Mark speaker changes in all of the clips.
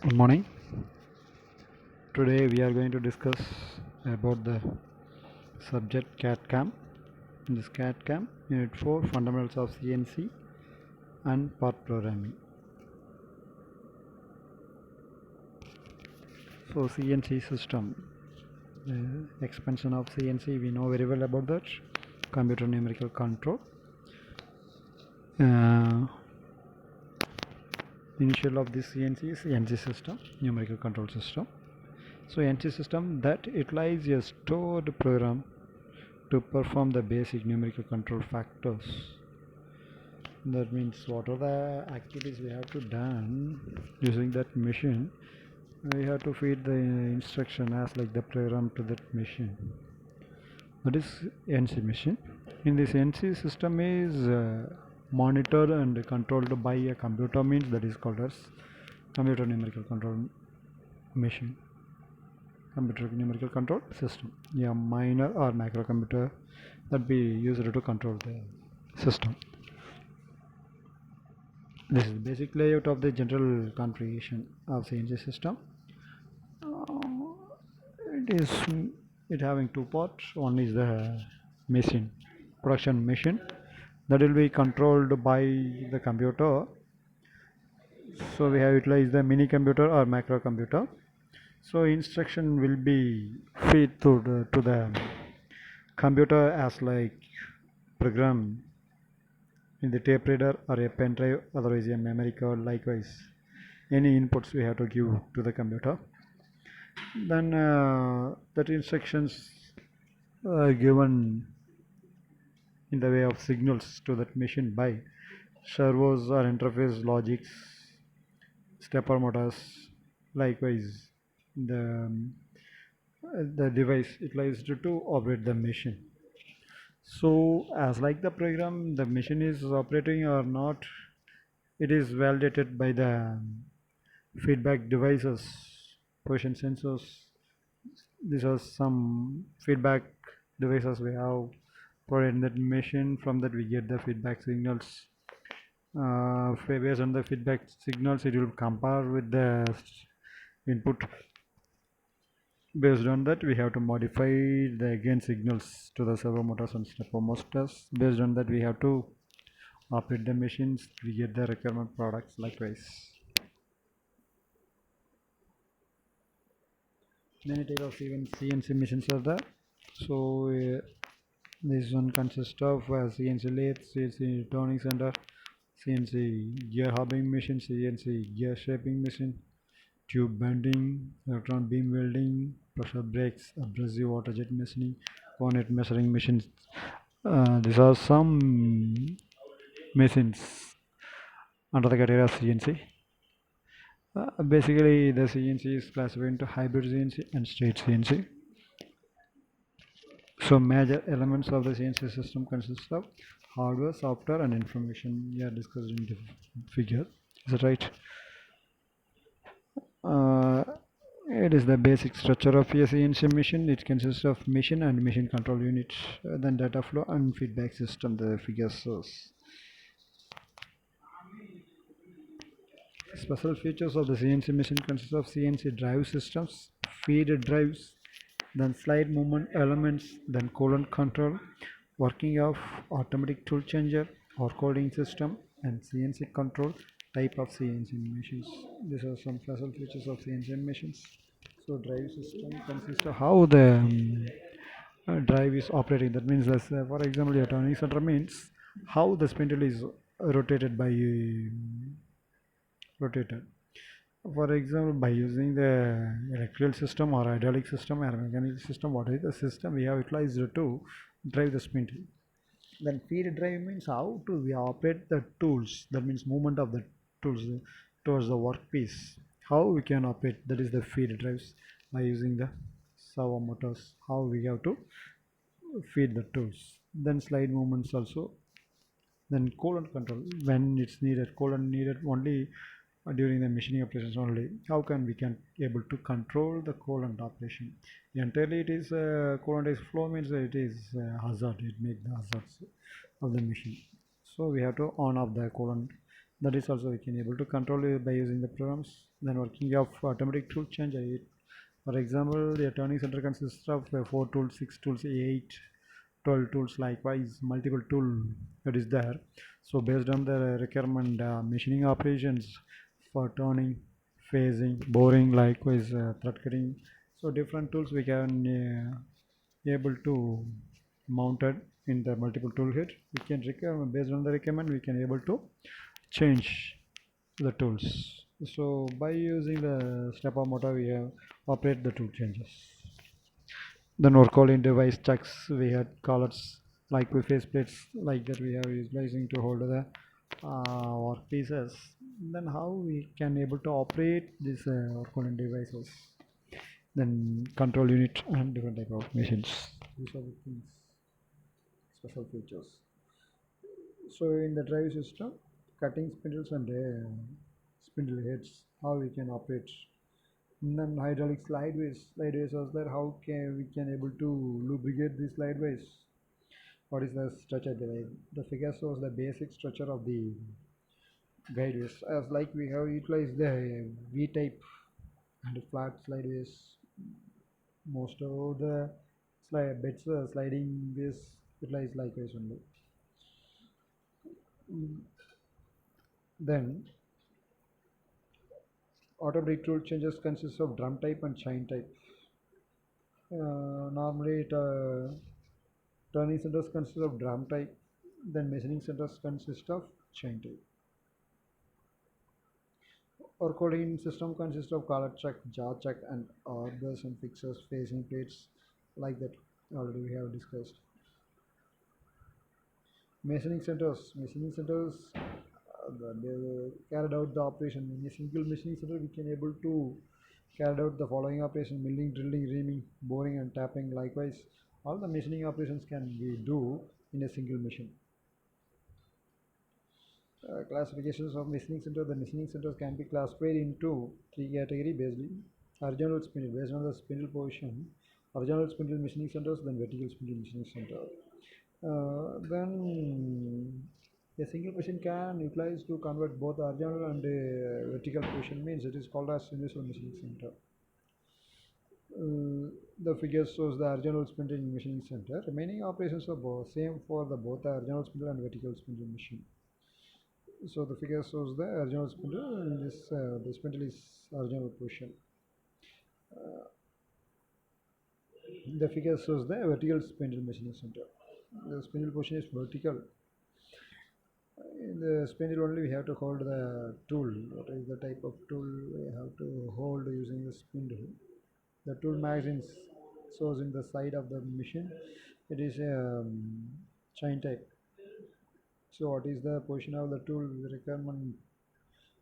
Speaker 1: Good morning. Today we are going to discuss about the subject Cadcam. In this Cadcam, Unit 4 Fundamentals of CNC and Part Programming. So CNC system, expansion of CNC, we know very well about that. Computer numerical control. Uh, Initial of this CNC is NC system, numerical control system. So NC system that utilizes a stored program to perform the basic numerical control factors. That means what are the activities we have to done using that machine, we have to feed the instruction as like the program to that machine. That is NC machine. In this NC system is monitored and controlled by a computer, means that is called as computer numerical control machine, computer numerical control system. Yeah, minor or macro computer that we use to control the system. This is the basic layout of the general configuration of CNC system. It having two parts. One is the machine, production machine, that will be controlled by the computer. So we have utilized the mini computer or macro computer. So instruction will be fed to the computer as like program in the tape reader or a pen drive, otherwise a memory card. Likewise, any inputs we have to give to the computer. Then that instructions are given in the way of signals to that machine by servos or interface logics, stepper motors. Likewise, the device utilized to operate the machine. So as like the program, the machine is operating or not, it is validated by the feedback devices, position sensors. These are some feedback devices we have provided in that machine. From that we get the feedback signals. Based on the feedback signals, it will compare with the input. Based on that, we have to modify the gain signals to the servo motors and stepper motors. Based on that, we have to operate the machines. We get the requirement products. Likewise, many types of even CNC machines are there. So this one consists of CNC lathe, CNC turning center, CNC gear hobbing machine, CNC gear shaping machine, tube bending, electron beam welding, pressure brakes, abrasive water jet machining, coordinate measuring machines. These are some machines under the category of CNC. Basically, the CNC is classified into hybrid CNC and straight CNC. So major elements of the CNC system consist of hardware, software, and information. We are discussed in the figure. Is that right? It is the basic structure of a CNC machine. It consists of machine and machine control unit, then data flow and feedback system. The figure shows. Special features of the CNC machine consist of CNC drive systems, feed drives, then slide movement elements, then column control, working of automatic tool changer or coding system, and CNC control type of CNC machines. These are some special features of CNC machines. So drive system consists of how the drive is operating. That means that, for example, your turning center means how the spindle is rotated by rotated. For example, by using the electrical system or hydraulic system or mechanical system, what is the system we have utilized to drive the spindle. Then feed drive means how to we operate the tools. That means movement of the tools towards the workpiece. How we can operate, that is the feed drives, by using the servo motors. How we have to feed the tools. Then slide movements also. Then colon control when it's needed. Colon needed only during the machining operations only. How can we can able to control the coolant operation? Entirely it is coolant is flow, means it is hazard. It makes the hazards of the machine. So we have to on off the coolant. That is also we can able to control it by using the programs. Then working of automatic tool change. For example, the turning center consists of 4 tools, 6 tools, 8, 12 tools, likewise multiple tool that is there. So based on the requirement, machining operations for turning, phasing, boring, likewise thread cutting. So different tools we can able to mounted in the multiple tool head. We can recommend based on the requirement we can able to change the tools. So by using the stepper motor we have operate the tool changes. Then work all in device checks we had collars like with face plates like that we have utilizing to hold the work pieces. Then how we can able to operate this work all in devices. Then control unit and different type of machines. These are the things, special features. So in the drive system, cutting spindles and spindle heads, how we can operate. And then hydraulic slideways was there. How can we can able to lubricate these slideways? What is the structure? The figure shows the basic structure of the guideways. As like we have utilized the V type and flat slideways. Most of the beds sliding ways utilized likewise only. Then automatic tool changes consists of drum type and chain type. Normally, turning centers consist of drum type, then machining centers consist of chain type. Our coding system consists of collar check, jaw check, and arbors and fixers, facing plates, like that. Already we have discussed. Machining centers, they carried out the operation in a single machining center. We can able to carry out the following operation: milling, drilling, reaming, boring, and tapping. Likewise, all the machining operations can be do in a single machine. Classifications of machining center. The machining centers can be classified into three categories basically. Horizontal spindle based on the spindle position. Horizontal spindle machining centers, then vertical spindle machining center. Then a single machine can utilize to convert both horizontal and vertical position, means it is called as universal machining center. The figure shows the horizontal spindle machining center. Remaining operations are both same for the both the horizontal spindle and vertical spindle machine. So the figure shows the horizontal spindle, and this the spindle is horizontal position. The figure shows the vertical spindle machining center. The spindle position is vertical. In the spindle only we have to hold the tool. What is the type of tool we have to hold using the spindle? The tool magazine shows in the side of the machine. It is chain type. So what is the position of the tool requirement?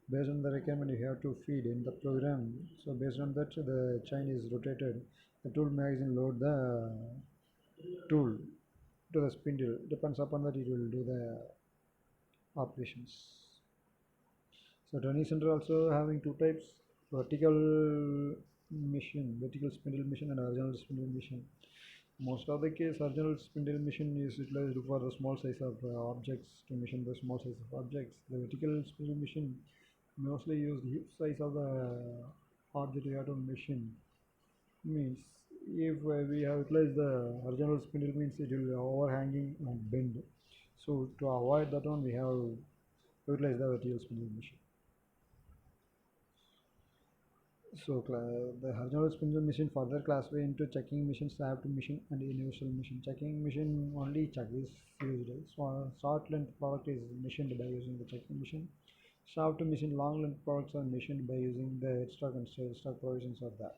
Speaker 1: Based on the requirement you have to feed in the program. So based on that the chain is rotated. The tool magazine load the tool to the spindle. Depends upon that it will do the operations. So turning center also having two types: vertical vertical spindle machine and horizontal spindle machine. Most of the case, horizontal spindle machine is utilized for the small size of objects, to machine the small size of objects. The vertical spindle machine mostly use huge size of the object you have to machine. Means if we have utilized the horizontal spindle, means it will be overhanging and bend. So to avoid that one, we have utilized the vertical spindle machine. So the horizontal spindle machine further classified into checking machine, shaft machine, and universal machine. Checking machine only check is used. So short length product is machined by using the checking machine. Shaft machine, long length products are machined by using the headstock and tailstock provisions of that.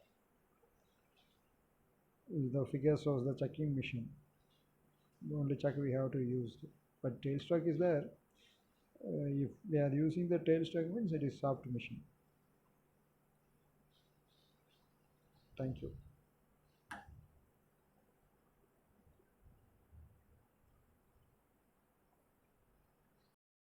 Speaker 1: The figure shows the checking machine. The only check we have to use, but tailstock is there. If we are using the tailstock, means it is shaft machine. Thank you.